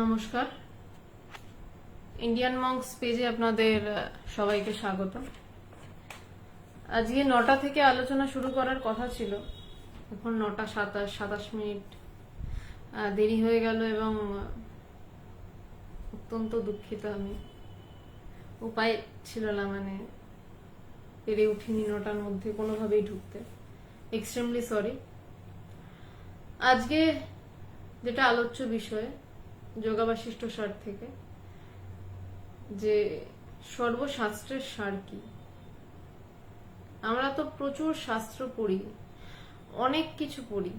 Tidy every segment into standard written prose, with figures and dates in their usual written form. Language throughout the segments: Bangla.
নমস্কার, ইন্ডিয়ান মঙ্কস পেজে আপনাদের সবাইকে স্বাগত। আজকে 9টা থেকে আলোচনা শুরু করার কথা ছিল, এখন 9টা 27 মিনিট দেরি হয়ে গেল এবং অত্যন্ত দুঃখিত। আমি উপায় ছিল না, পেরে উঠিনি 9টার মধ্যে কোনোভাবেই ঢুকতে। Extremely sorry. আজকে যেটা আলোচ্য বিষয়, যোগাবাশিষ্ঠ সার থেকে, যে সর্বশাস্ত্রের সার কি। আমরা তো প্রচুর শাস্ত্র পড়ি, অনেক কিছু পড়ি,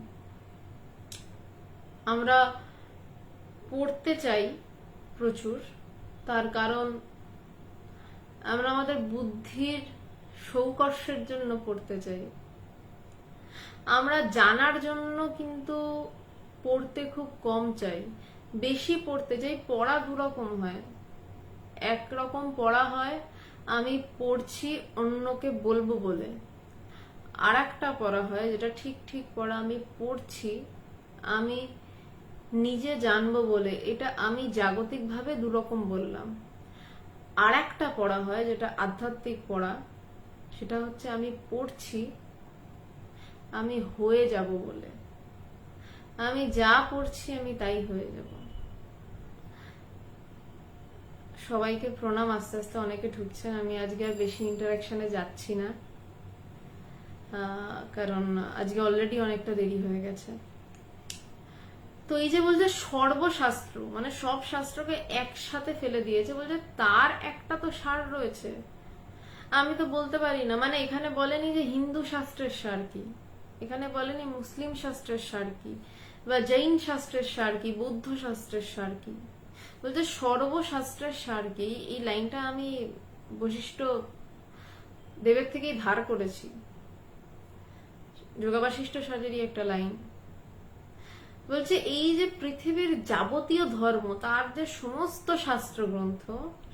আমরা পড়তে চাই প্রচুর। তার কারণ আমরা আমাদের বুদ্ধির সৌকর্যের জন্য পড়তে চাই। আমরা জানার জন্য কিন্তু পড়তে খুব কম চাই, বেশি পড়তে চাই। পড়া দুরকম হয়, একরকম পড়া হয় আমি পড়ছি অন্যকে বলবো বলে, আর একটা পড়া হয় যেটা ঠিক ঠিক পড়া, আমি পড়ছি আমি নিজে জানবো বলে। এটা আমি জাগতিকভাবে দুরকম বললাম। আর একটা পড়া হয় যেটা আধ্যাত্মিক পড়া, সেটা হচ্ছে আমি পড়ছি আমি হয়ে যাব বলে। আমি যা পড়ছি আমি তাই হয়ে যাব। সবাইকে প্রণাম। আস্তে আস্তে অনেকে ঢুকছেন, আমি আজকে আর বেশি ইন্টারাকশনে যাচ্ছি না, কারণ আজকে অলরেডি অনেকটা দেরি হয়ে গেছে। তো এই যে বলছে সর্বশাস্ত্র, সব শাস্ত্রকে একসাথে ফেলে দিয়েছে, বলছে তার একটা তো সার রয়েছে। আমি তো বলতে পারি না, এখানে বলেনি যে হিন্দু শাস্ত্রের সার কি, এখানে বলেনি মুসলিম শাস্ত্রের সার কি, বা জৈন শাস্ত্রের সার কি, বৌদ্ধ শাস্ত্রের সার কি, বলছে সর্বশাস্ত্রের সার কি। এই লাইনটা আমি বশিষ্ঠ দেবের থেকেই ধার করেছি, যোগাবাশিষ্ঠ সারেরই একটা লাইন। বলছে এই যে পৃথিবীর যাবতীয় ধর্ম, তার যে সমস্ত শাস্ত্র গ্রন্থ,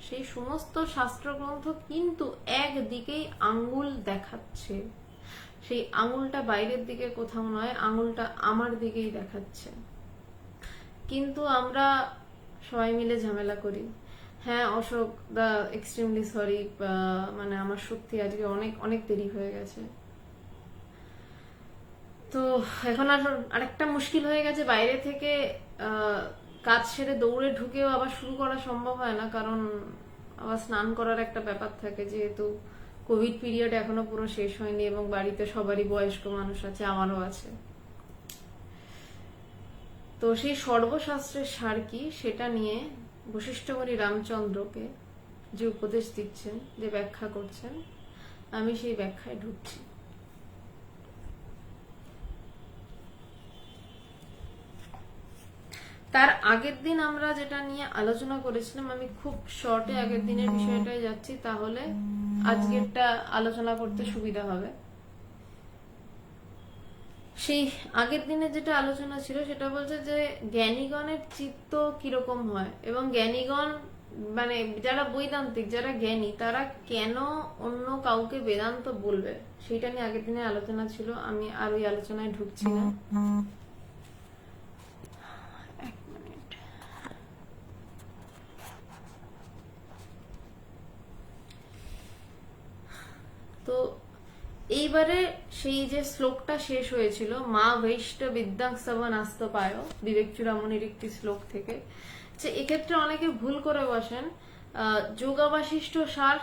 সেই সমস্ত শাস্ত্র গ্রন্থ কিন্তু একদিকেই আঙ্গুল দেখাচ্ছে। সেই আঙ্গুলটা বাইরের দিকে কোথাও নয়, আঙ্গুলটা আমার দিকেই দেখাচ্ছে। কিন্তু আমরা সবাই মিলে ঝামেলা করি। হ্যাঁ অশোক দা, এক্সট্রিমলি সরি, আমার সত্যি আজকে অনেক অনেক দেরি হয়ে গেছে। তো এখন আরেকটা মুশকিল হয়ে গেছে, বাইরে থেকে কাজ সেরে দৌড়ে ঢুকেও আবার শুরু করা সম্ভব হয় না, কারণ আবার স্নান করার একটা ব্যাপার থাকে, যেহেতু কোভিড পিরিয়ড এখনো পুরো শেষ হয়নি এবং বাড়িতে সবারই বয়স্ক মানুষ আছে, আমারও আছে। তো সেই সর্বশাস্ত্রের সার কি, সেটা নিয়ে বশিষ্ঠমণি রামচন্দ্রকে যে উপদেশ দিচ্ছেন, যে ব্যাখ্যা করছেন, আমি সেই ব্যাখ্যায় ঢুকছি। তার আগের দিন আমরা যেটা নিয়ে আলোচনা করেছিলাম, আমি খুব শর্টে আগের দিনের বিষয়টাই যাচ্ছি, তাহলে আজকেরটা আলোচনা করতে সুবিধা হবে। সেই আগের দিনে যেটা আলোচনা ছিল সেটা বলছে যে জ্ঞানীগণের চিত্ত কিরকম হয়, এবং জ্ঞানীগণ যারা বৈদান্তিক, যারা জ্ঞানী, তারা কেন অন্য কাউকে বেদান্ত বলবে, সেটা নিয়ে আগের দিনে আলোচনা ছিল। আমি আর ওই আলোচনায় ঢুকছি না। তো এইবারে সেই যে শ্লোকটা শেষ হয়েছিল, মা বৈষ্ট বিদ্যাং স্তবন আস্ত পায়, বিবেক চূড়ামণির একটি শ্লোক থেকে, যে এক্ষেত্রে অনেকে ভুল করে বসেন। যোগাবাশিষ্ঠ সার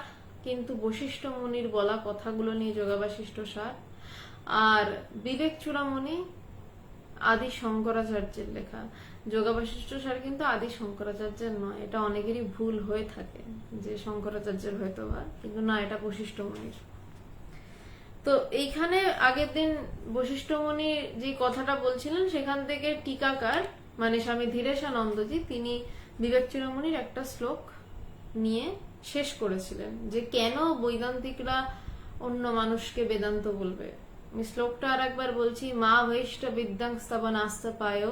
কিন্তু বশিষ্ঠ মুনির বলা কথাগুলো নিয়ে যোগাবাশিষ্ঠ সার, আর বিবেক চূড়ামণি আদি শঙ্করাচার্যের লেখা। যোগাবাশিষ্ঠ সার কিন্তু আদি শঙ্করাচার্যের নয়, এটা অনেকেরই ভুল হয়ে থাকে যে শঙ্করাচার্যের হয়তো বা, কিন্তু না, এটা বশিষ্ঠ মুনির। তো এইখানে আগের দিন বশিষ্ঠ মুনি যে কথাটা বলছিলেন, সেখান থেকে টিকাকার স্বামী ধীরেশানন্দজি, তিনি বিবেক চূড়ামণির একটা শ্লোক নিয়ে শেষ করেছিলেন, যে কেন বৈদান্তিকরা অন্য মানুষকে বেদান্ত বলবে। আমি শ্লোকটা আর একবার বলছি, মা বৈষ্ট বিদ্যাং স্তবনাস্ত পায়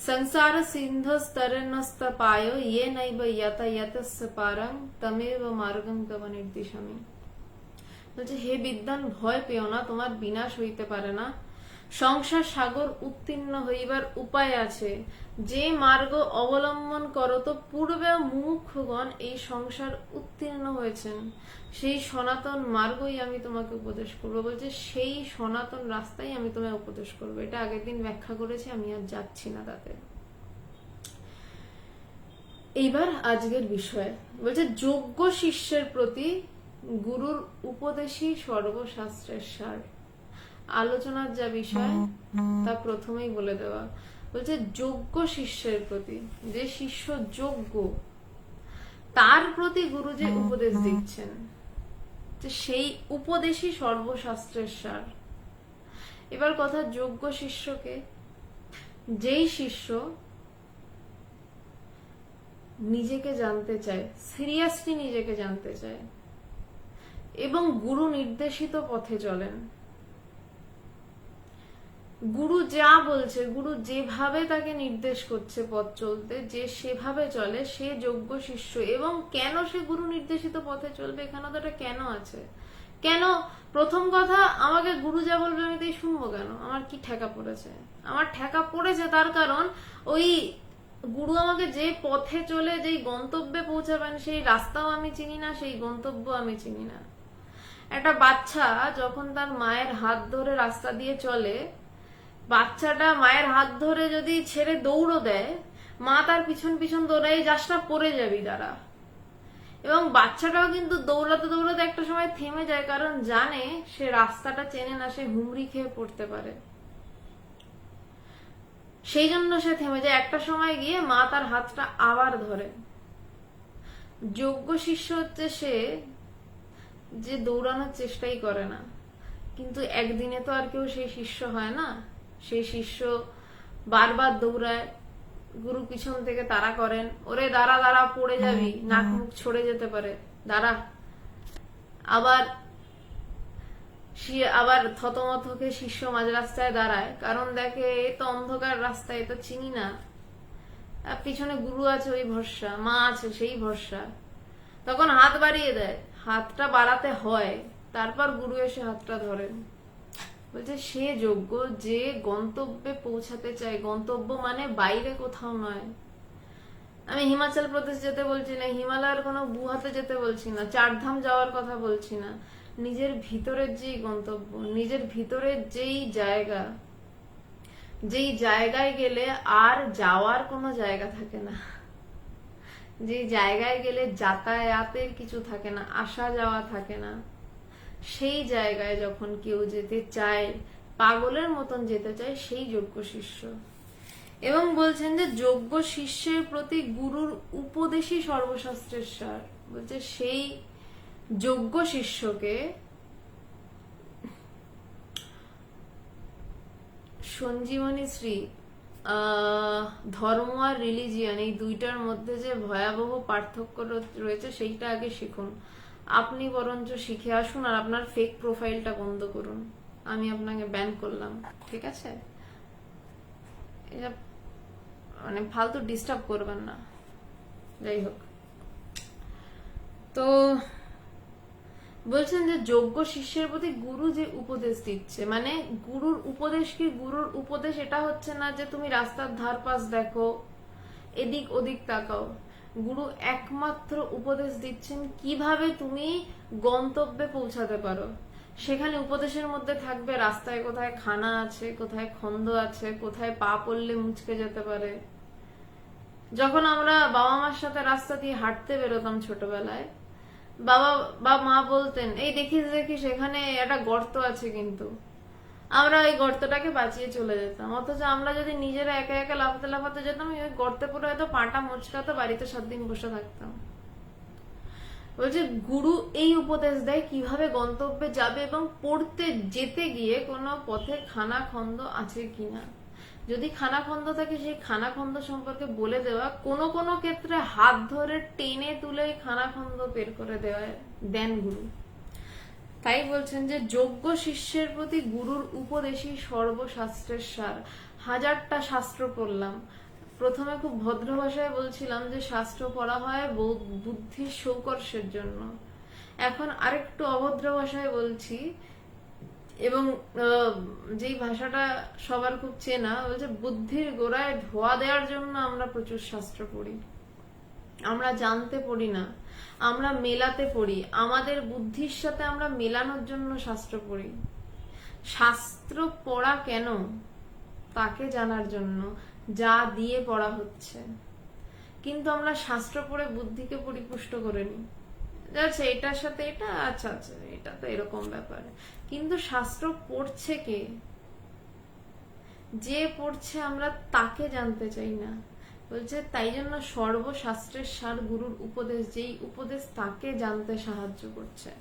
সংসার সিন্ধস্তরণস্ত পায় ইয়ে নৈব ইয়াতায়াতস্য পারং তমেব মার্গং তব নির্দিশামি। বলছে হে বিদ্বান, ভয় পেও না, তোমার বিনাশ হইতে পারে না। সংসার সাগর উত্তীর্ণ হইবার উপায় আছে, যে মার্গ অবলম্বন করত পূর্বে মুমুক্ষুগণ এই সংসার উত্তীর্ণ হয়েছেন, সেই সনাতন মার্গই আমি তোমাকে উপদেশ করবো। বলছে সেই সনাতন রাস্তাই আমি তোমায় উপদেশ করবো। এটা আগের দিন ব্যাখ্যা করেছি, আমি আর যাচ্ছি না তাতে। এইবার আজকের বিষয় বলছে, যোগ্য শিষ্যের প্রতি গুরুর উপদেশই সর্বশাস্ত্রের সার। আলোচনার যা বিষয় তা প্রথমেই বলে দেওয়া। বলছে যোগ্য শিষ্যের প্রতি, যে শিষ্য যোগ্য তার প্রতি গুরু যে উপদেশ দিচ্ছেন, যে সেই উপদেশই সর্বশাস্ত্রের সার। এবার কথা, যোগ্য শিষ্যকে, যেই শিষ্য নিজেকে জানতে চায়, সিরিয়াসলি নিজেকে জানতে চায় এবং গুরু নির্দেশিত পথে চলেন। গুরু যা বলছে, গুরু যেভাবে তাকে নির্দেশ করছে পথ চলতে, যে সেভাবে চলে, সে যোগ্য শিষ্য। এবং কেন সে গুরু নির্দেশিত পথে চলবে, এখানে তো একটা কেন আছে। কেন? প্রথম কথা, আমাকে গুরু যা বলবে আমি তাই শুনবো কেন? আমার কি ঠেকা পড়েছে? আমার ঠেকা পড়েছে তার কারণ ওই গুরু আমাকে যে পথে চলে যেই গন্তব্যে পৌঁছাবেন, সেই রাস্তাও আমি চিনি না, সেই গন্তব্য আমি চিনি না। একটা বাচ্চা যখন তার মায়ের হাত ধরে রাস্তা দিয়ে চলে, বাচ্চাটা মায়ের হাত ধরে যদি ছেড়ে দৌড়ো দেয়, মা তার পিছন পিছন দৌড়াই, যাস না পড়ে যাবি দাঁড়া। এবং বাচ্চাটাও কিন্তু দৌড়াতে দৌড়াতে একটা সময় থেমে যায়, কারণ জানে সে রাস্তাটা চেনে না, সে হুমড়ি খেয়ে পড়তে পারে। সেই জন্য সে থেমে যায়। একটা সময় গিয়ে মা তার হাতটা আবার ধরে। যোগ্য শিষ্য হচ্ছে সে যে দৌড়ানোর চেষ্টাই করে না, কিন্তু একদিনে তো আর কেউ সেই শিষ্য হয় না। সেই শিষ্য বারবার দৌড়ায়, গুরু পিছন থেকে তাড়া করেন, ওরে দাঁড়া দাঁড়া, পড়ে যাবি, নাক মুখ ছড়ে যেতে পারে, দাঁড়া। আবার থতমথকে শিষ্য মাঝ রাস্তায় দাঁড়ায়, কারণ দেখে এ তো অন্ধকার রাস্তায়, এ তো চিনি না, পিছনে গুরু আছে ওই ভরসা, মা আছে সেই ভরসা। তখন হাত বাড়িয়ে দেয়, হাতটা বাড়াতে হয়, তারপর গুরু এসে হাতটা ধরেন। বলছে সে যোগ্য যে গন্তব্যে পৌঁছাতে চায়। গন্তব্য মানে বাইরে কোথাও নয়। আমি হিমাচল প্রদেশ যেতে বলছি না, হিমালয়ের কোনো গুহাতে যেতে বলছি না, চারধাম যাওয়ার কথা বলছি না। নিজের ভিতরের যেই গন্তব্য, নিজের ভিতরের যেই জায়গা, যেই জায়গায় গেলে আর যাওয়ার কোনো জায়গা থাকে না, যে জায়গায় গেলে যাতায়াতের কিছু থাকে না, আসা যাওয়া থাকে না, সেই জায়গায় যখন কেউ যেতে চায়, পাগলের মতন যেতে চায়, সেই যোগ্য শিষ্য। এবং বলছেন যে যোগ্য শিষ্যের প্রতি গুরুর উপদেশই সর্বশাস্ত্রের সার। বলছে সেই যোগ্য শিষ্যকে সঞ্জীবনী শ্রী, ধর্ম আর রিলিজিয়ান, এই দুইটার মধ্যে যে ভয়াবহ পার্থক্য রয়েছে সেইটা আগে শিখুন। আপনি বরঞ্চ শিখে আসুন আর আপনার ফেক প্রোফাইলটা বন্ধ করুন। আমি আপনাকে ব্যান করলাম, ঠিক আছে? এটা মানে ফালতু ডিস্টার্ব করবেন না। যাই হোক, তো বলছেন যে যোগ্য শিষ্যের প্রতি গুরু যে উপদেশ দিচ্ছে, মানে গুরুর উপদেশ কি? গুরুর উপদেশ এটা হচ্ছে না যে তুমি রাস্তার ধার পাশ দেখো, এদিক ওদিক তাকাও। গুরু একমাত্র উপদেশ দিচ্ছেন কিভাবে তুমি গন্তব্যে পৌঁছাতে পারো। সেখানে উপদেশের মধ্যে থাকবে রাস্তায় কোথায় খানা আছে, কোথায় খন্দ আছে, কোথায় পা পড়লে মুচকে যেতে পারে। যখন আমরা বাবা মার সাথে রাস্তা দিয়ে হাঁটতে বেরোতাম ছোটবেলায়, বাবা বা মা বলতেন, এই দেখিস দেখিস এখানে একটা গর্ত আছে, কিন্তু আমরা ওই গর্তটাকে বাঁচিয়ে চলে যেতাম। অথচ আমরা যদি নিজেরা একা একা লাফাতে লাফাতে যেতাম, ওই গর্তে পড়ে হয়তো পাটা মুচকাতো, বাড়িতে 7 দিন বসে থাকতাম। বলছে গুরু এই উপদেশ দেয় কিভাবে গন্তব্যে যাবে, এবং পড়তে যেতে গিয়ে কোনো পথে খানা খন্দ আছে কিনা। যদি খানাখন্দ থাকে, সেই খানাখন্দ সম্পর্কে বলে দেওয়া, কোনো কোনো ক্ষেত্রে হাত ধরে টেনে তুলে খানাখন্দ বের করে দেন গুরু। তাই বলছেন যে যোগ্য শিষ্যের প্রতি গুরুর উপদেশই সর্বশাস্ত্রের সার। 1000টা শাস্ত্র পড়লাম। প্রথমে খুব ভদ্র ভাষায় বলছিলাম যে শাস্ত্র পড়া হয় বুদ্ধির সৌকর্ষের জন্য। এখন আরেকটু অভদ্র ভাষায় বলছি, এবং যেই ভাষাটা সবার খুব চেনা, বলছে বুদ্ধির গোড়ায় ধোয়া দেওয়ার জন্য আমরা প্রচুর শাস্ত্র পড়ি, আমরা জানতে পড়ি না, আমরা মেলাতে পড়ি, আমাদের বুদ্ধির সাথে আমরা মেলানোর জন্য শাস্ত্র পড়ি। শাস্ত্র পড়া কেন? তাকে জানার জন্য, যা দিয়ে পড়া হচ্ছে। কিন্তু আমরা শাস্ত্র পড়ে বুদ্ধিকে পরিপুষ্ট করে নিই, আচ্ছা এটার সাথে এটা, আচ্ছা আচ্ছা এটা তো এরকম ব্যাপার। কিন্তু শাস্ত্র পড়ছে কে? যে পড়ছে আমরা তাকে জানতে চাই না। বলছে তাই জন্য সর্বশাস্ত্রের সার গুরুর উপদেশ, যেই উপদেশ তাকে জানতে সাহায্য করছে।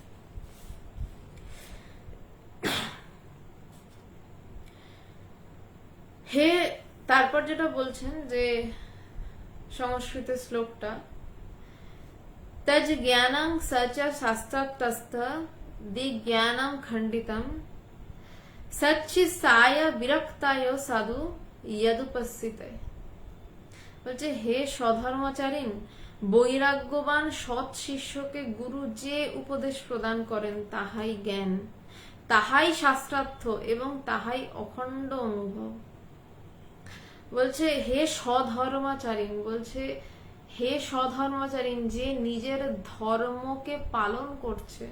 হে, তারপর যেটা বলছেন যে সংস্কৃত শ্লোকটা, তজ জ্ঞানং সচ শাস্ত্রতস্থ দিজ্ঞানম খণ্ডিতম সচ্চিসায় বিরক্তায় সাধু যদুপস্থিতে। বলছে হে স্বধর্মচারীন, বৈরাগ্যবান সৎ শিষ্যকে গুরু যে উপদেশ প্রদান করেন তাহাই জ্ঞান, তাহাই শাস্ত্রার্থ এবং তাহাই অখণ্ড অনুভব। বলছে হে স্বধর্মাচারীন, বলছে হে স্বধর্মাচারীন, যে নিজের ধর্মকে পালন করছে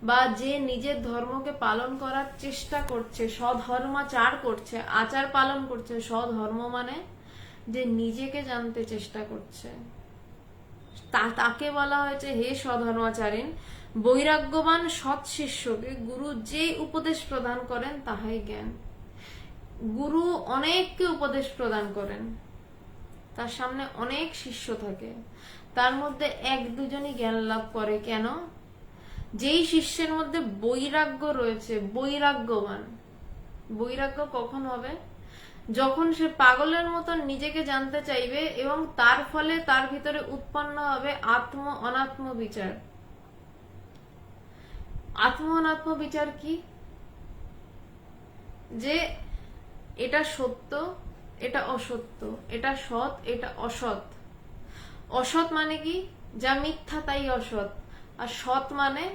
বা যে নিজের ধর্মকে পালন করার চেষ্টা করছে, স্বধর্মাচার করছে, আচার পালন করছে। স্বধর্ম মানে যে নিজেকে জানতে চেষ্টা করছে, তাকে বলা হয়েছে হে স্বধর্মাচারীন। বৈরাগ্যবান সৎ শিষ্যকে গুরু যে উপদেশ প্রদান করেন তাহাই জ্ঞান। গুরু অনেককে উপদেশ প্রদান করেন, তার সামনে অনেক শিষ্য থাকে, তার মধ্যে এক দুজনই জ্ঞান লাভ করে। কেন? যেই শিষ্যের মধ্যে বৈরাগ্য রয়েছে, বৈরাগ্যবান। বৈরাগ্য কখন হবে? যখন সে পাগলের মতন নিজেকে জানতে চাইবে এবং তার ফলে তার ভিতরে উৎপন্ন হবে আত্ম অনাত্ম বিচার। আত্ম অনাত্ম বিচার কি? যে এটা সত্য, এটা অসত্য, এটা সৎ, এটা অসৎ। অসৎ মানে কি? যা মিথ্যা তাই অসৎ, আর সৎ মানে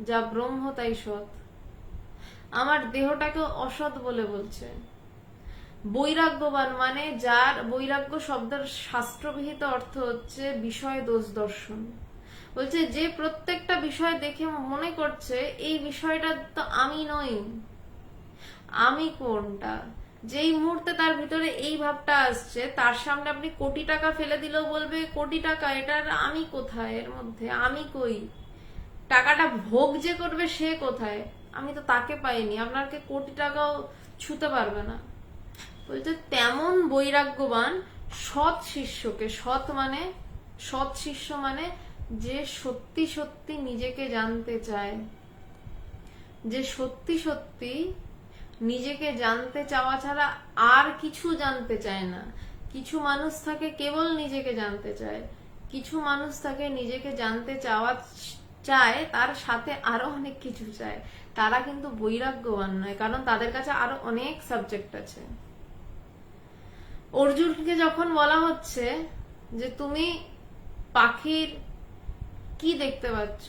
যা ব্রহ্ম তাই সৎ। আমার দেহটাকে অসৎ বলে বলছে। বৈরাগ্যবান মানে যার, বৈরাগ্য শব্দের শাস্ত্রবিহিত অর্থ হচ্ছে বিষয় দোষ দর্শন। বলছে যে প্রত্যেকটা বিষয় দেখে মনে করছে এই বিষয়টা তো আমি নই, আমি কোনটা। যেই মুহূর্তে তার ভিতরে এই ভাবটা আসছে, তার সামনে আপনি কোটি টাকা ফেলে দিলেও বলবে কোটি টাকা, এটার আমি কোথায়, এর মধ্যে আমি কই? টাকাটা ভোগ যে করবে সে কোথায়? আমি তো তাকে পাইনি। আপনাকে কোটি টাকাও ছুতে পারবে না। বলছে তেমন বৈরাগ্যবান সৎ শিষ্যকে, সৎ মানে, সৎ শিষ্য মানে যে সত্যি সত্যি নিজেকে জানতে চায়, যে সত্যি সত্যি নিজেকে জানতে চাওয়া ছাড়া আর কিছু জানতে চায় না। কিছু মানুষ থাকে কেবল নিজেকে জানতে চায়, কিছু মানুষ থাকে নিজেকে জানতে চাওয়া চায়, তার সাথে আরো অনেক কিছু চায়। তারা কিন্তু বৈরাগ্যবান নয়, কারণ তাদের কাছে আরো অনেক সাবজেক্ট আছে। অর্জুনকে যখন বলা হচ্ছে যে তুমি পাখির কি দেখতে পাচ্ছ,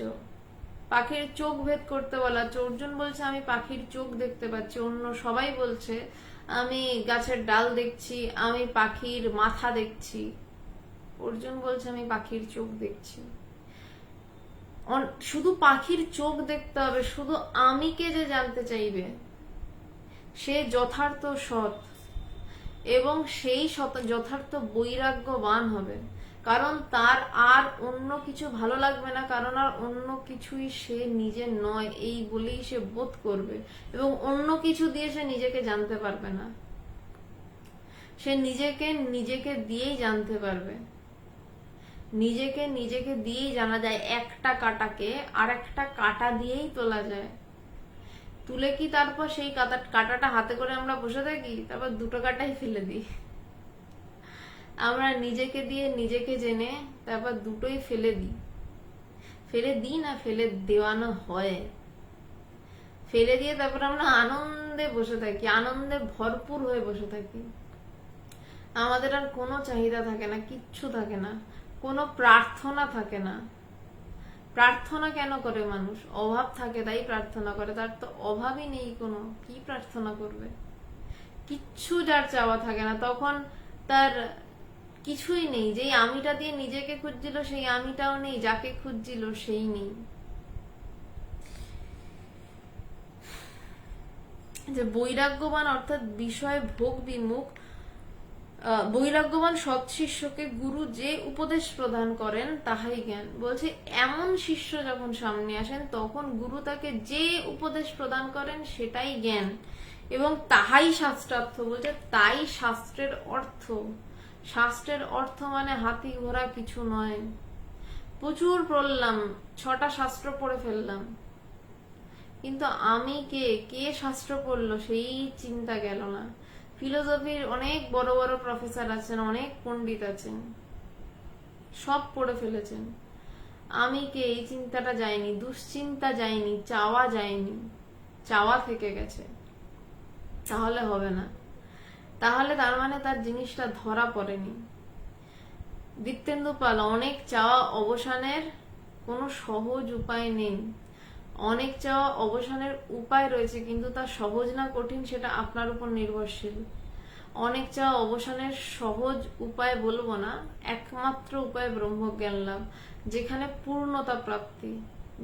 পাখির চোখ ভেদ করতে বলা হচ্ছে, অর্জুন বলছে আমি পাখির চোখ দেখতে পাচ্ছি। অন্য সবাই বলছে আমি গাছের ডাল দেখছি, আমি পাখির মাথা দেখছি। অর্জুন বলছে আমি পাখির চোখ দেখছি। শুধু পাখির চোখ দেখতে হবে, শুধু আমিকে যে জানতে চাইবে সে যথার্থ সৎ এবং সেই যথার্থ বৈরাগ্যবান হবে। কারণ তার আর অন্য কিছু ভালো লাগবে না, কারণ আর অন্য কিছুই সে নিজে নয় এই বলেই সে বোধ করবে, এবং অন্য কিছু দিয়ে সে নিজেকে জানতে পারবে না। সে নিজেকে নিজেকে দিয়েই জানতে পারবে। নিজেকে নিজেকে দিয়েই জানা যায়। একটা কাঁটাকে আর একটা কাঁটা দিয়েই তোলা যায়। তুলে কি তারপর সেই কাঁটাটা হাতে করে আমরা বসে থাকি, তারপর দুটো কাঁটাই ফেলে দিই? আমরা নিজেকে দিয়ে নিজেকে জেনে তারপর দুটোই ফেলে দিই। ফেলে দিই না, ফেলে দেওয়ানো হয়। ফেলে দিয়ে তারপর আমরা আনন্দে বসে থাকি, আনন্দে ভরপুর হয়ে বসে থাকি। আমাদের আর কোনো চাহিদা থাকে না, কিচ্ছু থাকে না, কোনো প্রার্থনা থাকে না। প্রার্থনা কেন করে মানুষ? অভাব থাকে তাই প্রার্থনা করে, তার তো অভাবই নেই কোনো, কি প্রার্থনা করবে? কিচ্ছু যার চাওয়া থাকে না, তখন তার কিছুই নেই। যেই আমিটা দিয়ে নিজেকে খুঁজছিল সেই আমিটাও নেই, যাকে খুঁজছিল সেই নেই। যে বৈরাগ্যবান অর্থাৎ বিষয় ভোগ বিমুখ, বৈরাগ্যবান সৎ শিষ্যকে গুরু যে উপদেশ প্রদান করেন তাহাই জ্ঞান। বলছে এমন শিষ্য যখন সামনে আসেন তখন গুরু তাকে যে উপদেশ প্রদান করেন সেটাই জ্ঞান এবং তাহাই শাস্ত্রার্থ। বলছে তাই শাস্ত্রের অর্থ। শাস্ত্রের অর্থ মানে হাতি ঘোড়া কিছু নয়। প্রচুর পড়লাম, 6টা শাস্ত্র পড়ে ফেললাম, কিন্তু আমি কে, কে শাস্ত্র পড়লো সেই চিন্তা গেল না। ফিলোসফির অনেক বড় বড় প্রফেসর আছেন, অনেক পণ্ডিত আছেন, সব পড়ে ফেলেছেন। আমি কে, এই চিন্তাটা যায়নি, দুশ্চিন্তা যায়নি, চাওয়া যায়নি, চাওয়া থেকে গেছে। তাহলে হবে না, তাহলে তার মানে তার জিনিসটা ধরা পড়েনি। দীপ্তেন্দু পাল, অনেক চাওয়া অবসানের কোনো সহজ উপায় নেই। অনেক চাওয়া অবসানের উপায় রয়েছে, কিন্তু তা সহজ না কঠিন সেটা আপনার উপর নির্ভরশীল। অনেক চাওয়া অবসানের সহজ উপায় বলবো না, একমাত্র উপায় ব্রহ্মজ্ঞান লাভ, যেখানে পূর্ণতা প্রাপ্তি,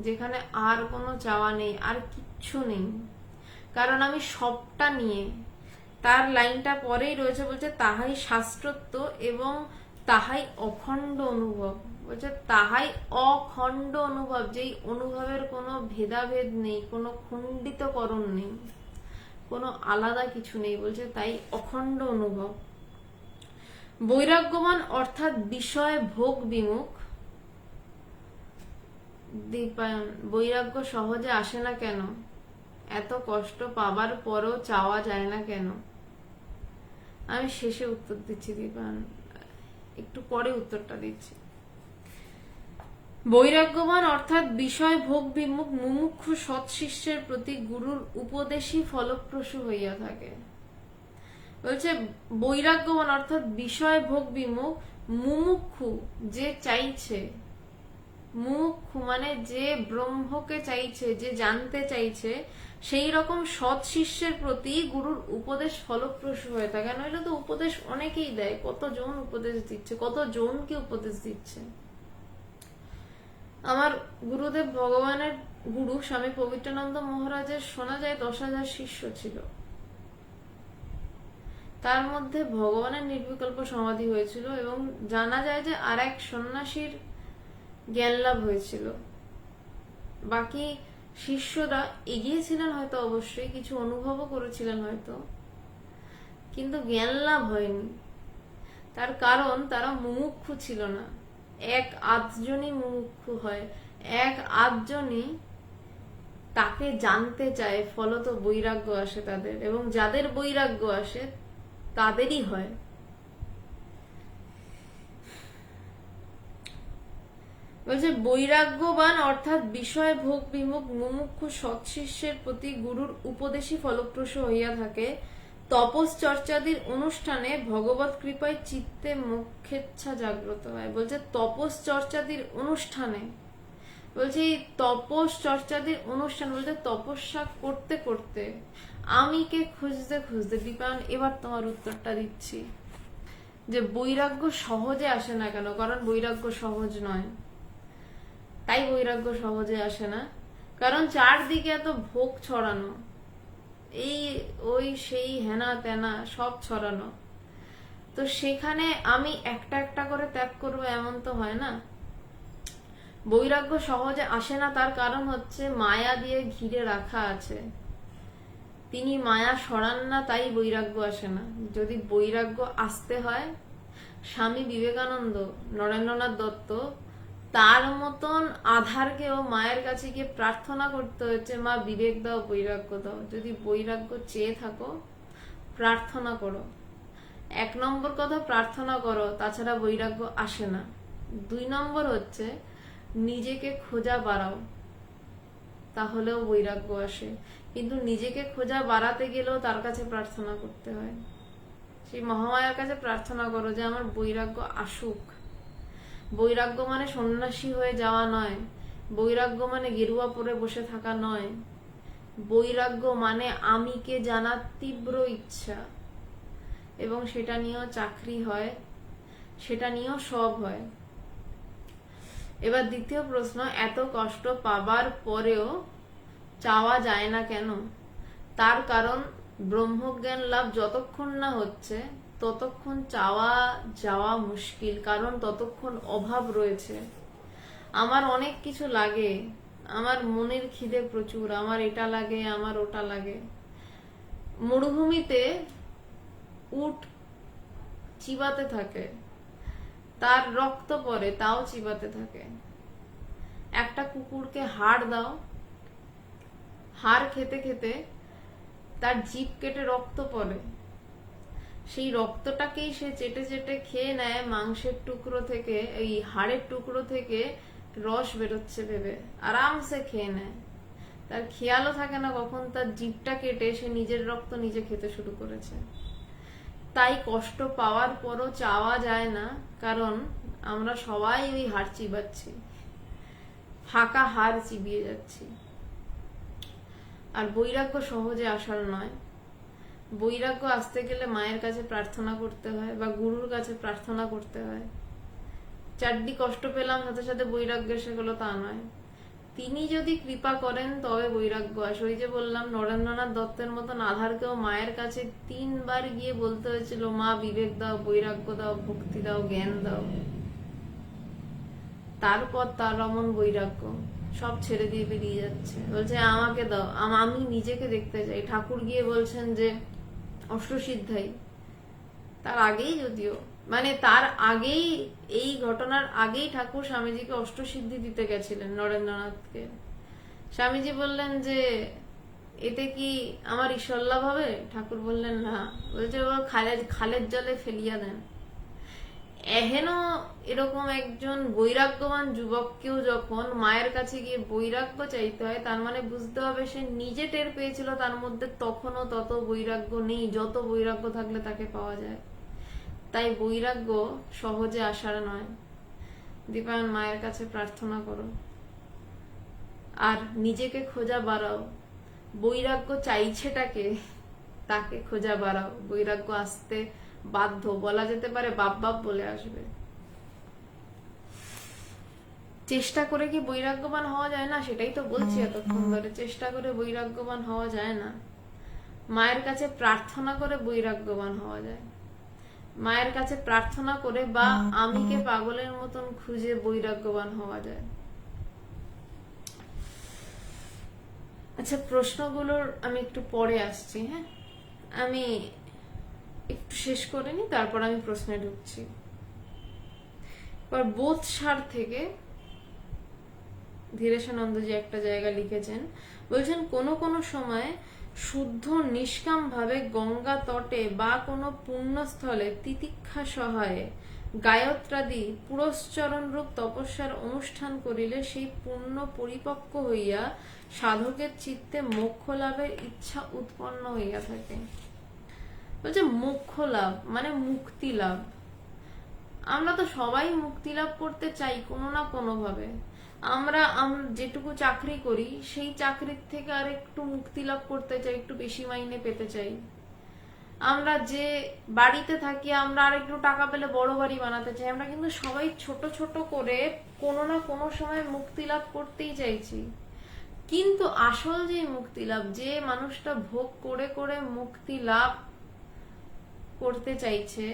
যেখানে আর কোনো চাওয়া নেই, আর কিচ্ছু নেই। কারণ আমি সবটা নিয়ে, তার লাইনটা পরেই রয়েছে, বলছে তাহাই শাস্ত্রত্ব এবং তাহাই অখণ্ড অনুভব। বলছে তাহাই অখণ্ড অনুভব, যেই অনুভবের কোনো ভেদাভেদ নেই, কোনো খণ্ডিতকরণ নেই, কোনো আলাদা কিছু নেই। বলছে তাই অখণ্ড অনুভব। বৈরাগ্যবান অর্থাৎ বিষয় ভোগ বিমুখ। দীপায়ন, বৈরাগ্য সহজে আসে না কেন? এত কষ্ট পাবার পরও চাওয়া যায় না কেন? আমি শেষে উত্তর দিচ্ছি দীপায়ন, একটু পরে উত্তরটা দিচ্ছি। বৈরাগ্যবান অর্থাৎ বিষয় ভোগ বিমুখ মুমুক্ষু সৎ শিষ্যের প্রতি গুরুর উপদেশই ফলপ্রসূ হইয়া থাকে। বলছে বৈরাগ্যবান অর্থাৎ বিষয় ভোগ বিমুখ, মুমুক্ষু যে চাইছে, মুমুক্ষু মানে যে ব্রহ্মকে চাইছে, যে জানতে চাইছে, সেই রকম সৎ শিষ্যের প্রতি গুরুর উপদেশ ফলপ্রসূ হয়ে থাকে। নইলে তো উপদেশ অনেকেই দেয়, কতজন উপদেশ দিচ্ছে, কতজনকে উপদেশ দিচ্ছে। আমার গুরুদেব ভগবানের গুরু স্বামী পবিত্রানন্দ মহারাজের শোনা যায় 10,000 শিষ্য ছিল, তার মধ্যে ভগবানের নির্বিকল্প সমাধি হয়েছিল এবং জানা যায় যে আর এক সন্ন্যাসীর জ্ঞান লাভ হয়েছিল। বাকি শিষ্যরা এগিয়েছিলেন হয়তো, অবশ্যই কিছু অনুভবও করেছিলেন হয়তো, কিন্তু জ্ঞান লাভ হয়নি। তার কারণ তারা মুমুক্ষু ছিল না। এক আধজনই মুমুক্ষু হয়, এক আধজনই তাকে জানতে চায়, ফলত বৈরাগ্য আসে তাদের, এবং যাদের বৈরাগ্য আসে তাদেরই হয়। বলছে বৈরাগ্যবান অর্থাৎ বিষয় ভোগ বিমুখ মুমুক্ষু সৎ শিষ্যের প্রতি গুরুর উপদেশই ফলপ্রসূ হইয়া থাকে। তপস চর্চাদির অনুষ্ঠানে ভগবত কৃপায় চিত্তে মোক্ষেচ্ছা জাগ্রত হয়। বলছে তপস চর্চাদির অনুষ্ঠানে, বলছে এই তপস চর্চাদির অনুষ্ঠান বলতে তপস্যা করতে করতে, আমিকে খুঁজতে খুঁজতে। দীপায়ন, এবার তোমার উত্তরটা দিচ্ছি যে বৈরাগ্য সহজে আসে না কেন? কারণ বৈরাগ্য সহজ নয়, তাই বৈরাগ্য সহজে আসে না। কারণ চারদিকে এত ভোগ ছড়ানো, এই ওই সেই হেনা তেনা সব ছড়ানো, তো সেখানে আমি একটা একটা করে ত্যাগ করবো এমন তো হয় না। বৈরাগ্য সহজে আসে না, তার কারণ হচ্ছে মায়া দিয়ে ঘিরে রাখা আছে, তিনি মায়া সরান না, তাই বৈরাগ্য আসে না। যদি বৈরাগ্য আসতে হয়, স্বামী বিবেকানন্দ, নরেন্দ্রনাথ দত্ত, তার মতন আধারকেও মায়ের কাছে গিয়ে প্রার্থনা করতে হচ্ছে, মা বিবেক দাও, বৈরাগ্য দাও। যদি বৈরাগ্য চেয়ে থাকো, প্রার্থনা করো। 1 নম্বর কথা, প্রার্থনা করো, তাছাড়া বৈরাগ্য আসে না। 2 নম্বর হচ্ছে নিজেকে খোঁজা বাড়াও, তাহলেও বৈরাগ্য আসে। কিন্তু নিজেকে খোঁজা বাড়াতে গেলেও তার কাছে প্রার্থনা করতে হয়। সেই মহামায়ার কাছে প্রার্থনা করো যে আমার বৈরাগ্য আসুক। বৈরাগ্য মানে সন্ন্যাসী হয়ে যাওয়া নয়, বৈরাগ্য মানে গেরুয়া পরে বসে থাকা নয়। বৈরাগ্য মানে আমিকে জানার তীব্র ইচ্ছা, এবং সেটা নিয়েও চাকরি হয়, সেটা নিয়েও সব হয়। এবার দ্বিতীয় প্রশ্ন, এত কষ্ট পাবার পরেও চাওয়া যায় না কেন? তার কারণ ব্রহ্মজ্ঞান লাভ যতক্ষণ না হচ্ছে ততক্ষণ চাওয়া যাওয়া মুশকিল, কারণ ততক্ষণ অভাব রয়েছে। আমার অনেক কিছু লাগে, আমার মনের খিদে প্রচুর, আমার এটা লাগে, আমার ওটা লাগে। মরুভূমিতে উট চিবাতে থাকে, তার রক্ত পড়ে, তাও চিবাতে থাকে। একটা কুকুরকে হাড় দাও, হাড় খেতে খেতে তার জিভ কেটে রক্ত পড়ে, সেই রক্তটাকেই সে চেটে চেটে খেয়ে নেয় মাংসের টুকরো থেকে, এই হাড়ের টুকরো থেকে রস বেরোচ্ছে ভেবে আরামসে খেয়ে নেয়। তার খেয়ালও থাকে না কখন তার জিভটা কেটে সে নিজের রক্ত নিজে খেতে শুরু করেছে। তাই কষ্ট পাওয়ার পরও চাওয়া যায় না, কারণ আমরা সবাই ওই হাড় চিবাচ্ছি, ফাঁকা হাড় চিবিয়ে যাচ্ছি। আর বৈরাগ্য সহজে আসার নয়। বৈরাগ্য আসতে গেলে মায়ের কাছে প্রার্থনা করতে হয় বা গুরুর কাছে প্রার্থনা করতে হয়। চারটি কষ্ট পেলাম সাথে সাথে বৈরাগ্য এসে গেল তা নয়। তিনি যদি কৃপা করেন তবে বৈরাগ্য আসে। ওই যে বললাম, নরেন্দ্রনাথ দত্তের মতন আধারকেও মায়ের কাছে 3 বার গিয়ে বলতে হয়েছিল, মা বিবেক দাও, বৈরাগ্য দাও, ভক্তি দাও, জ্ঞান দাও। তারপর তার রমন বৈরাগ্য সব ছেড়ে দিয়ে বেরিয়ে যাচ্ছে, বলছে আমাকে দাও, আমি নিজেকে দেখতে চাই। ঠাকুর গিয়ে বলছেন যে অষ্টসিদ্ধাই, তার আগেই যদিও, মানে তার আগেই, এই ঘটনার আগেই ঠাকুর স্বামীজিকে অষ্টসিদ্ধি দিতে গেছিলেন নরেন্দ্রনাথকে। স্বামীজি বললেন যে এতে কি আমার ঈশ্বর লাভ হবে? ঠাকুর বললেন না। বলছে ও খালের জলে ফেলিয়া দেন। এহেন এরকম একজন বৈরাগ্যবান যুবককেও যখন মায়ের কাছে গিয়ে বৈরাগ্য চাইতে হয়, তার মানে বুঝতে হবে সে নিজে টের পেয়েছিল তার মধ্যে তখনও তত বৈরাগ্য নেই যত বৈরাগ্য থাকলে তাকে পাওয়া যায়। তাই বৈরাগ্য সহজে আসার নয়। দীপায়ন, মায়ের কাছে প্রার্থনা করো আর নিজেকে খোঁজা বাড়াও। বৈরাগ্য চাইছেটাকে, তাকে খোঁজা বাড়াও। বৈরাগ্য আসতে বাধ্য, বলা যেতে পারে বাপ বাপ বলে আসবে। চেষ্টা করে কি বৈরাগ্যবান হওয়া যায় না? সেটাই তো বলছি এতক্ষণ ধরে, চেষ্টা করে বৈরাগ্যবান হওয়া যায় না। মায়ের কাছে প্রার্থনা করে বৈরাগ্যবান হওয়া যায়। মায়ের কাছে প্রার্থনা করে বা আমিকে পাগলের মতন খুঁজে বৈরাগ্যবান হওয়া যায়। আচ্ছা, প্রশ্নগুলোর আমি একটু পরে আসছি। হ্যাঁ, আমি একটু শেষ করে নি, তারপর আমি প্রশ্নে ঢুকছি। বোধ সার থেকে ধীরেশানন্দজি একটা জায়গা লিখেছেন, বলছেন কোনো কোনো সময় শুদ্ধ নিষ্কাম ভাবে গঙ্গা তটে বা কোনো পুণ্যস্থলে তিতিক্ষা সহায়ে গায়ত্রাদি পুরশ্চরণ রূপ তপস্যার অনুষ্ঠান করিলে সেই পুণ্য পরিপক্ক হইয়া সাধকের চিত্তে মোক্ষ লাভের ইচ্ছা উৎপন্ন হইয়া থাকে। বলছে মোক্ষ লাভ মানে মুক্তি লাভ। আমরা তো সবাই মুক্তি লাভ করতে চাই কোনো না কোনো ভাবে। আমরা যেটুকু চাকরি করি সেই চাকরির থেকে আর একটু মুক্তি লাভ করতে চাই, একটু বেশি মাইনে পেতে চাই। আমরা যে বাড়িতে থাকি আমরা আর একটু টাকা পেলে বড় বাড়ি বানাতে চাই। আমরা কিন্তু সবাই ছোট ছোট করে কোনো না কোনো সময় মুক্তি লাভ করতেই চাইছি। কিন্তু আসল যে মুক্তি লাভ, যে মানুষটা ভোগ করে করে মুক্তি লাভ করতে চাইছে,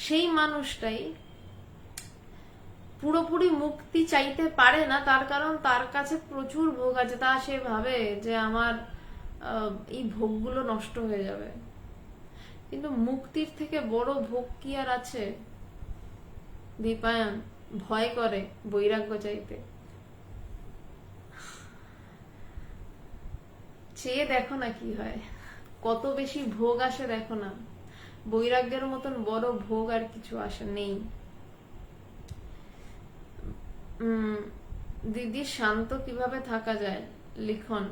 সেই মানুষটাই পুরোপুরি মুক্তি চাইতে পারে না। তার কারণ তার কাছে প্রচুর ভোগ আছে। তা সে ভাবে যে আমার এই ভোগগুলো নষ্ট হয়ে যাবে। কিন্তু মুক্তির থেকে বড় ভোগ কি আর আছে? দীপায়ন ভয় করে বৈরাগ্য চাইতে। চেয়ে দেখো না কি হয়, কত বেশি ভোগ আসে দেখো না। বৈরাগ্যের মতন বড় ভোগ আর কিছু আসে নেই। দিদি, শান্ত কিভাবে থাকা যায় লিখন।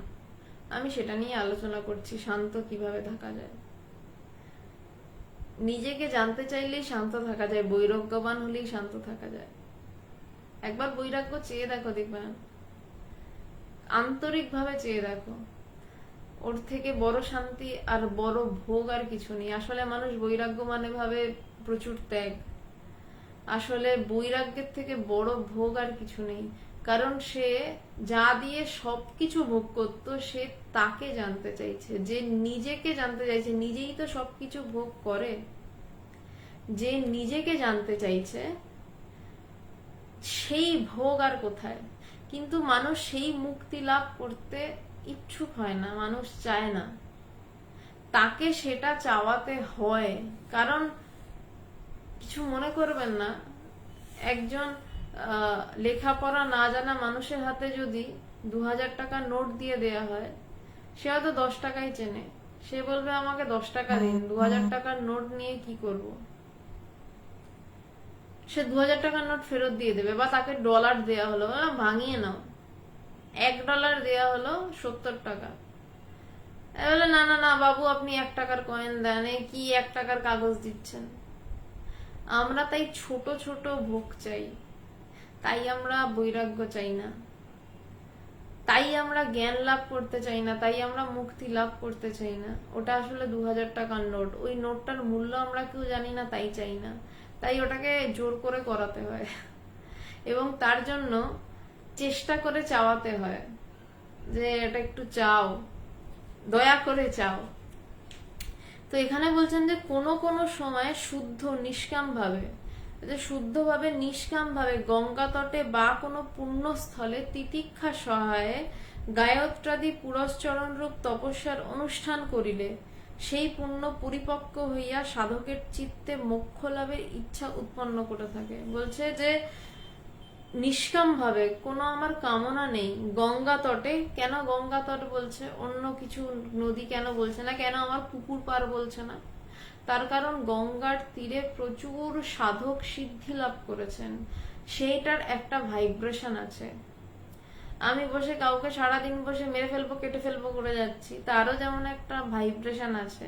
আমি সেটা নিয়ে আলোচনা করছি, শান্ত কিভাবে থাকা যায়। নিজেকে জানতে চাইলেই শান্ত থাকা যায়, বৈরাগ্যবান হলেই শান্ত থাকা যায়। একবার বৈরাগ্য চেয়ে দেখো, দেখবে আন্তরিক ভাবে চেয়ে দেখো, ওর থেকে বড় শান্তি আর বড় ভোগ আর কিছু নেই। আসলে মানুষ বৈরাগ্য মানে ভাবে প্রচুর ত্যাগ, আসলে বৈরাগ্যের থেকে বড় ভোগ আর কিছু নেই। কারণ সে যা দিয়ে সবকিছু ভোগ করতো, সে তাকে জানতে চাইছে, যে নিজেকে জানতে চাইছে, নিজেই তো সবকিছু ভোগ করে, যে নিজেকে জানতে চাইছে, সেই ভোগ আর কোথায়। কিন্তু মানুষ সেই মুক্তি লাভ করতে ইচ্ছুক হয় না, মানুষ চায় না, তাকে সেটা চাওয়াতে হয়। কারণ কিছু মনে করবেন না, একজন লেখাপড়া না জানা মানুষের হাতে যদি 2000 টাকা নোট দিয়ে দেয়া হয়, সে হয়তো 10 টাকাই চেনে, সে বলবে আমাকে 10 টাকা দিন, 2000 টাকার নোট নিয়ে কি করব। সে 2000 টাকার নোট ফেরত দিয়ে দেবে, বা তাকে ডলার দেয়া হলো, ভাঙিয়ে নাও, $1 দেয়া হলো 70 টাকা, বলে না না না বাবু আপনি 1 টাকার কয়েন দেন, কি 1 টাকার কাগজ দিচ্ছেন। আমরা তাই ছোট ছোট ভোগ চাই, তাই আমরা বৈরাগ্য চাই না, তাই আমরা জ্ঞান লাভ করতে চাই না, তাই আমরা মুক্তি লাভ করতে চাই না। ওটা আসলে 2000 টাকার নোট, ওই নোটটার মূল্য আমরা কেউ জানি না, তাই চাই না, তাই ওটাকে জোর করে করাতে হয় এবং তার জন্য চেষ্টা করে চাওয়াতে হয় যে এটা একটু চাও, দয়া করে চাও। তো এখানে বলছেন যে কোনো কোনো সময় শুদ্ধ নিষ্কাম ভাবে, শুদ্ধভাবে নিষ্কাম ভাবে গঙ্গা তটে বা কোনো পুণ্যস্থলে তিতিক্ষা সহায়ে গায়ত্রাদি পুরস্চরণ রূপ তপস্যার অনুষ্ঠান করিলে সেই পুণ্য পরিপক্ক হইয়া সাধকের চিত্তে মোক্ষ লাভের ইচ্ছা উৎপন্ন করে থাকে। বলছে যে নিষ্কাম ভাবে, কোনো আমার কামনা নেই, গঙ্গা তটে, কেন গঙ্গা তট বলছে, অন্য কিছু নদী কেন বলছে না, কেন আমার পুকুর পার বলছে না? তার কারণ গঙ্গার তীরে প্রচুর সাধক সিদ্ধি লাভ করেছেন, সেইটার একটা ভাইব্রেশন আছে। আমি বসে কাউকে সারাদিন বসে মেরে ফেলবো কেটে ফেলবো করে যাচ্ছি, তারও যেমন একটা ভাইব্রেশন আছে,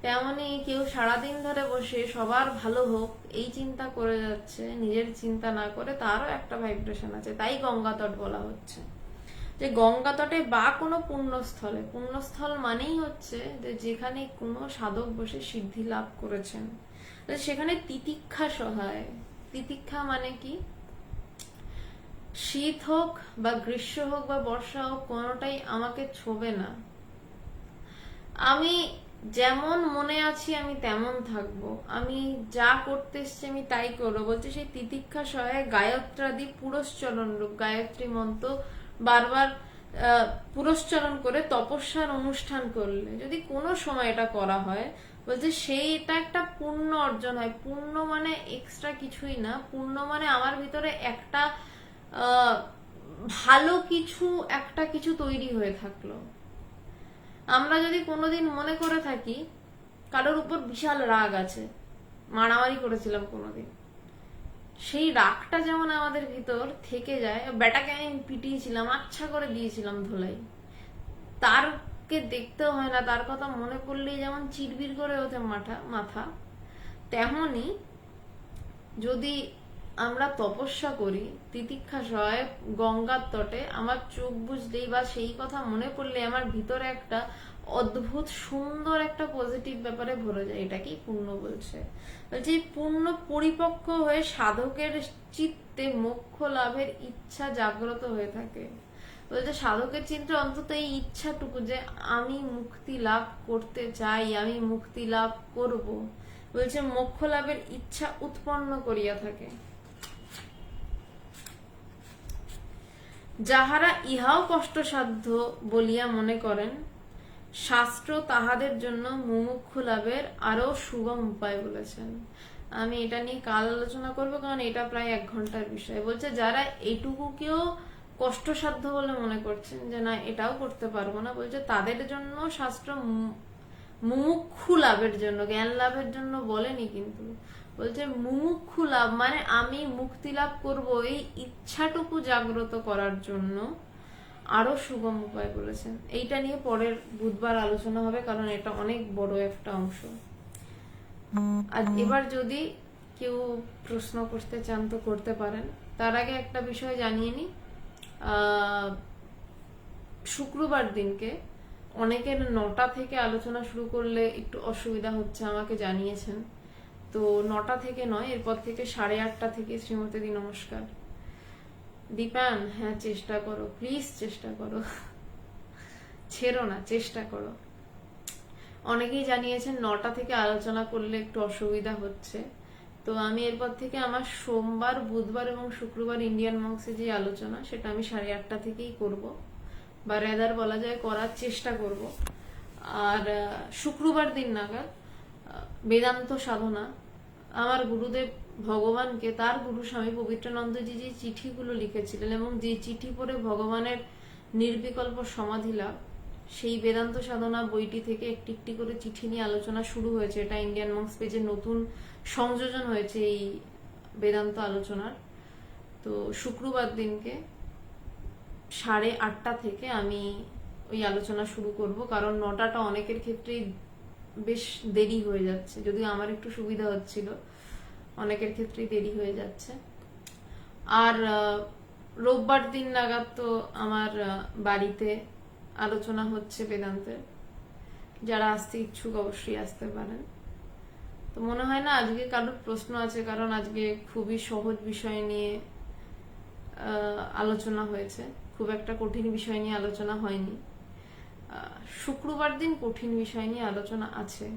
তেমনি কেউ সারাদিন ধরে বসে সবার ভালো হোক এই চিন্তা করে যাচ্ছে, নিজের চিন্তা না করে, তারও একটা ভাইব্রেশন আছে। তাই গঙ্গা তট বলা হচ্ছে, যে গঙ্গা তটে বা কোনো পুণ্যস্থলে, পুণ্যস্থল মানেই হচ্ছে যে যেখানে কোনো সাধক বসে সিদ্ধি লাভ করেছেন, সেখানে তিতিক্ষা সহায়। তিতিক্ষা মানে কি? শীত হোক বা গ্রীষ্ম হোক বা বর্ষা হোক, কোনোটাই আমাকে ছোবে না, আমি যেমন মনে আছি আমি তেমন থাকবো, আমি যা করতে এসছি আমি তাই করবো। বলছে সেই তিতিক্ষা সহায় গায়ত্রাদি পুরস্চরণ রূপ, গায়ত্রী মন্ত্র বারবার পুরস্চরণ করে তপস্যার অনুষ্ঠান করলে, যদি কোনো সময় এটা করা হয়, বলছে সেইটা একটা পুণ্য অর্জন হয়। পুণ্য মানে এক্সট্রা কিছুই না, পুণ্য মানে আমার ভিতরে একটা ভালো কিছু, একটা কিছু তৈরি হয়ে থাকলো। আমরা যদি কোনোদিন মনে করে থাকি কারোর উপর বিশাল রাগ আছে, মারামারি করেছিলাম কোনোদিন, সেই রাগটা যেমন আমাদের ভিতর থেকে যায়, বেটাকে আমি পিটিয়েছিলাম, আচ্ছা করে দিয়েছিলাম ধোলাই, তারকে দেখতেও হয় না, তার কথা মনে পড়লেই যেমন চিরবির করে ওঠে মাথা, তেমনি যদি আমরা তপস্যা করি তিতিক্ষা সহায় গঙ্গার তটে, আমার চোখ বুঝলেই বা সেই কথা মনে পড়লে আমার ভিতরে একটা অদ্ভুত সুন্দর একটা পজিটিভ ব্যাপারে ভরে যায়। এটাকেই পুণ্য বলছে। বলছে পুণ্য পরিপক্ক হয়ে সাধকের চিত্তে মোক্ষ লাভের ইচ্ছা জাগ্রত হয়ে থাকে। বলছে সাধকের চিন্তা অন্তত এই ইচ্ছাটুকু যে আমি মুক্তি লাভ করতে চাই, আমি মুক্তি লাভ করব, বলছে মোক্ষ লাভের ইচ্ছা উৎপন্ন করিয়া থাকে। যাহারা ইহাও কষ্টসাধ্য বলিয়া মনে করেন, শাস্ত্র তাহাদের জন্য মুমুক্ষু লাভের আরো সুগম উপায় বলেছেন। আমি এটা নিয়ে কাল আলোচনা করবো, কারণ এটা প্রায় 1 ঘন্টার বিষয়। বলছে যারা এইটুকুকেও কষ্টসাধ্য বলে মনে করছেন, যে না এটাও করতে পারবো না, বলছে তাদের জন্য শাস্ত্র মুমুক্ষু লাভের জন্য, জ্ঞান লাভের জন্য বলেনি, কিন্তু বলছে মুমুক্ষু লাভ মানে আমি মুক্তি লাভ করব, এই ইচ্ছাটুকু জাগ্রত করার জন্য আরো সুগম উপায় বলেছেন। এইটা নিয়ে পরের বুধবার আলোচনা হবে, কারণ এটা অনেক বড় একটা অংশ। আর এবার যদি কেউ প্রশ্ন করতে চান তো করতে পারেন। তার আগে একটা বিষয় জানিয়ে নি, শুক্রবার দিনকে অনেকের 9টা থেকে আলোচনা শুরু করলে একটু অসুবিধা হচ্ছে আমাকে জানিয়েছেন। তো 9টা থেকে নয়, এরপর থেকে 8:30 থেকে। শ্রীমতী দি নমস্কার। দীপান, হ্যাঁ চেষ্টা করো, প্লিজ চেষ্টা করো, ছেড়ো না, চেষ্টা করো। অনেকেই জানিয়েছেন 9টা থেকে আলোচনা করলে একটু অসুবিধা হচ্ছে। তো আমি এরপর থেকে আমার সোমবার, বুধবার এবং শুক্রবার ইন্ডিয়ান মঙ্কসে যে আলোচনা, সেটা আমি 8:30 থেকেই করব, বা রেদার বলা যায় করার চেষ্টা করব। আর শুক্রবার দিন নাগাদ বেদান্ত সাধনা, আমার গুরুদেব ভগবানকে তার গুরু স্বামী পবিত্রানন্দজি যে চিঠিগুলো লিখেছিলেন এবং যে চিঠি পড়ে ভগবানের নির্বিকল্প সমাধি লাভ, সেই বেদান্ত সাধনা বইটি থেকে একটি একটি করে চিঠি নিয়ে আলোচনা শুরু হয়েছে। এটা ইন্ডিয়ান মঙ্কস পেজে নতুন সংযোজন হয়েছে এই বেদান্ত আলোচনার। তো শুক্রবার দিনকে 8:30 থেকে আমি ওই আলোচনা শুরু করব, কারণ 9টাটা অনেকের ক্ষেত্রেই বেশ দেরি হয়ে যাচ্ছে। যদিও আমার একটু সুবিধা হচ্ছিল, অনেকের ক্ষেত্রেই দেরি হয়ে যাচ্ছে। আর রোববার দিন নাগাদ তো আমার বাড়িতে আলোচনা হচ্ছে বেদান্তের। যারা আসতে ইচ্ছুক অবশ্যই আসতে পারেন। তো মনে হয় না আজকে কারোর প্রশ্ন আছে, কারণ আজকে খুবই সহজ বিষয় নিয়ে আলোচনা হয়েছে, খুব একটা কঠিন বিষয় নিয়ে আলোচনা হয়নি। শুক্রবার দিন কঠিন বিষয় নিয়ে আলোচনা আছে,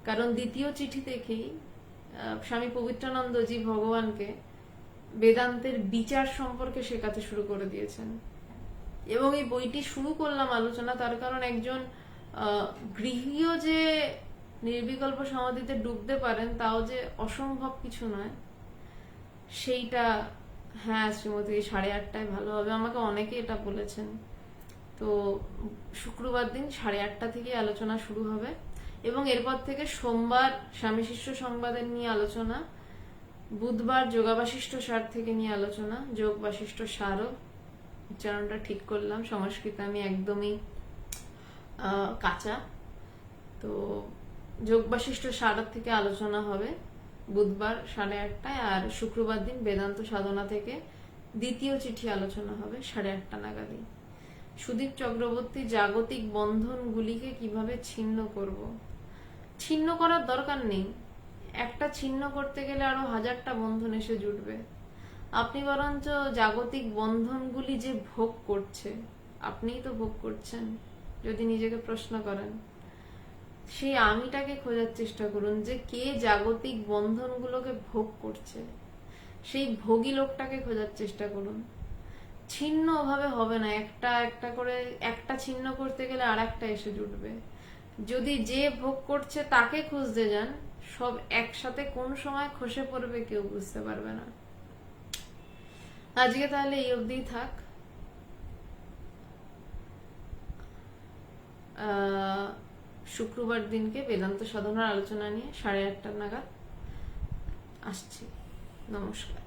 কারণ দ্বিতীয় চিঠি থেকেই স্বামী পবিত্রানন্দজি ভগবানকে বেদান্তের বিচার সম্পর্কে শেখাতে শুরু করে দিয়েছেন। এবং এই বইটি শুরু করলাম আলোচনা তার কারণ একজন গৃহীয় যে নির্বিকল্প সমাধিতে ডুবতে পারেন, তাও যে অসম্ভব কিছু নয়, সেইটা। হ্যাঁ শ্রীমতী, 8:30টায় ভালো হবে, আমাকে অনেকে এটা বলেছেন। তো শুক্রবার দিন 8:30 থেকে আলোচনা শুরু হবে, এবং এরপর থেকে সোমবার স্বামী শিষ্য সংবাদের নিয়ে আলোচনা, বুধবার যোগাবাশিষ্ঠ সার থেকে নিয়ে আলোচনা, যোগ বাশিষ্ঠ সারও, উচ্চারণটা ঠিক করলাম, সংস্কৃত আমি একদমই কাঁচা। তো যোগ বাশিষ্ঠ সার থেকে আলোচনা হবে বুধবার 8:30টায়, আর শুক্রবার দিন বেদান্ত সাধনা থেকে দ্বিতীয় চিঠি আলোচনা হবে 8:30 নাগাদই। সুদীপ চক্রবর্তী, জাগতিক বন্ধনগুলিকে কিভাবে ছিন্ন করব? ছিন্ন করার দরকার নেই, একটা ছিন্ন করতে গেলে আরো 1000টা বন্ধন এসে জুটবে। আপনি বরঞ্চ জাগতিক বন্ধনগুলি যে ভোগ করছে, আপনিই তো ভোগ করছেন যদি নিজেকে প্রশ্ন করেন। সেই আমিটাকে খোঁজার চেষ্টা করুন, যে কে জাগতিক বন্ধনগুলোকে ভোগ করছে, সেই ভোগী লোকটাকে খোঁজার চেষ্টা করুন। ছিন্ন ওভাবে হবে না, একটা একটা করে, একটা ছিন্ন করতে গেলে আর একটা এসে জুটবে। যদি যে ভোগ করছে তাকে খুঁজতে যান, সব একসাথে কোন সময় খসে পড়বে কেউ বুঝতে পারবে না। আজকে তাহলে এই অবধি থাক। শুক্রবার দিনকে বেদান্ত সাধনার আলোচনা নিয়ে 8:30 নাগাদ আসছি। নমস্কার।